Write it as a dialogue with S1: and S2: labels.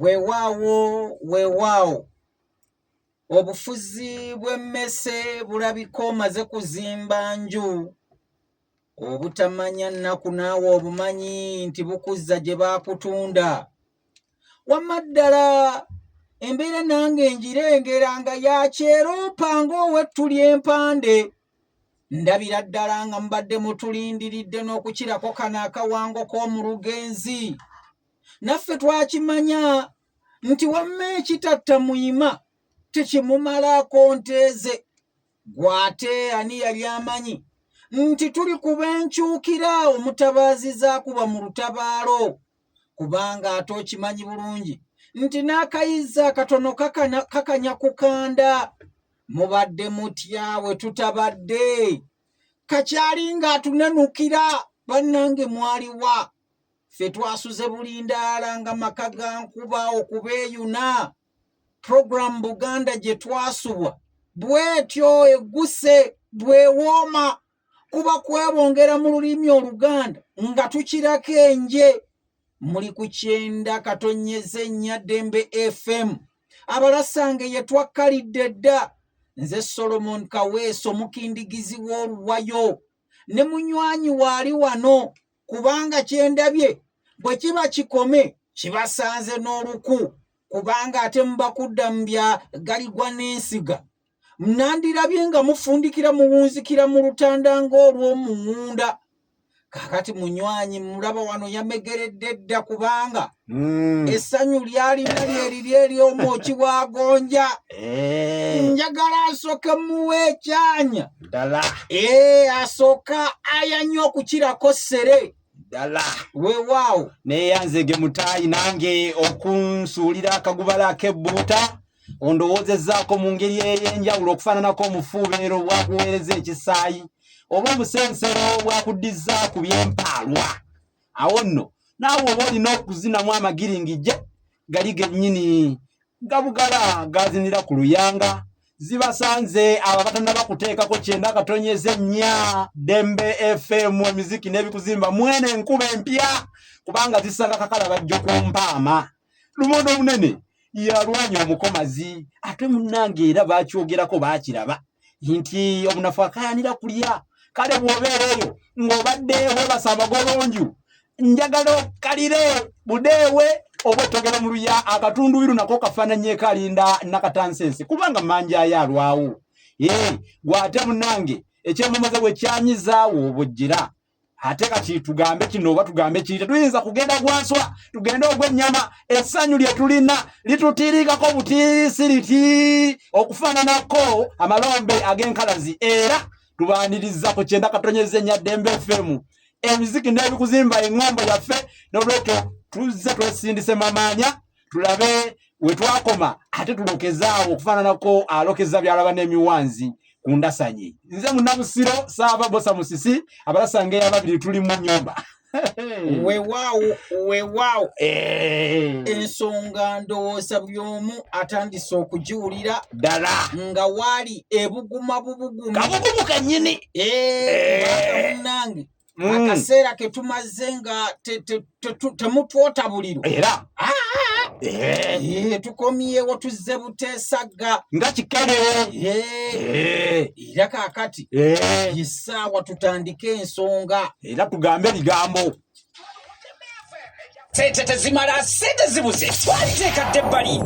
S1: Weewaawo obufuzi bw'emmese bulabika omaze kuzimba nju. Obutamanya nnaku naawe obumanyi nti bukuzza gye baakutunda. Wamma ddala embeera nange njirengera nga yakyeropa ng'owettuli empande. Ndabira ddala nga mubadde mutulindiridde n'okukirako kano akawango k'omu Lugenzi. Naffe twakimanya nti wamma ekitatta muyima tekimumalaako nteeze. Gw'ate ani yali amanyi nti tuli kuba enkyukira omutabaazi z'akuba mu lutabaalo, kubanga ate okimanyi bulungi nti n'akayiza akatono kakanya kukanda. Mubadde mutya we tutabadde? Kakyali ng'atunenukira bannange mwaliwa? Ffe twasuze bulindaala nga maka ga nkuba okubeeyuna. Program Buganda gye twasubwa bw'etyo egguse bwewooma, kuba kwebongera mu lulimi Oluganda nga tukirako enje. Muli ku 90.4 Dembe FM. Abalasange ye twakkalidde dda. Nze Solomon Kaweeso mukindigizi w'oluwayo. Ne munywanyi waali wano, kubanga kyendabye bwe kiba kikome kibasanze n'oluku, kubanga ate mubakudda mu bya galigwa n'ensiga. Mnandirabye nga mufundikira muwunzikira mu lutanda ng'olw'omu ŋŋunda. Kakati munywanyi mulaba wano yamegeredde dda, kubanga essanyu lyalina lyeri omwoki bw'agonja. Njagala asooke muwe ekyanya ddala, asooka ayanye okukirako ssere ddala. Weewaawo
S2: neeyanzege mutaayi nange okunsuulira akagubala ak'ebbuuta ondowoozezaako mu ngeri ey'enjawulo okufaananako omufuubeero bwakuweereza ekisaayi oba omusensero bwakuddiza ku byempaalwa. Awo nno naawe oba olina okuzinamu amagiringije gali gennyini gabugala gazinira ku luyanga. Zibasanze abo abatannaba kuteekako 90.4 Dembe FM emiziki n'ebikuzimba mwene enkuba empya, kubanga zisanga kakala bajjo ku mpaama. Lumondo munene yalwanya omukomazi, ate munnange era bakyogerako baakiraba nti obunafu akayanira kulya. Kale bw'obeera eyo ng'obadde weebasa amagolonju, njagala okkalire budeewe oba ettogero mu luya akatundubiru nako kafaananye kalinda nakatansensi, kubanga manja alwawo. Gw'ate munnange ekyemomoze bwe kyanyiza woobojjera. Ate kati tugambe kino oba tugambe kiri, tetuyinza kugenda gwanswa tugende ogw'ennyama. Essanyu lye tulina litutiirikako butiisiriti okufaananako amalombe ag'enkalazi. Era tubaaniriza ku 90.4 Dembe FM emiziki n'ebikuzimba eŋŋombo yaffe. N'olwekyo tuzze twesindise mamaanya tulabe we twakoma, ate tulokezaawo okufaananako alokeza byalaba n'emiwanzi ku ndasanyi. Nze Munnabusiro Saava Bosa Musisi, abalasange ababiri tuli mu nnyumba.
S1: Weewaawo ensonga ndowooza buli omu atandise okugiwulira
S2: ddala
S1: nga waali ebuguma bubuguma
S2: kabugumu kennyini.
S1: Munnange akaseera ke tumaze nga temutwotabuliro
S2: Era
S1: tukomyewo tuzze buteesagga
S2: nga kikere.
S1: Era kaakati essaawa tutandike ensonga
S2: era tugambe ebigambo.
S3: Sente tezimala, sente zibuze, twaliteekadde ebbali.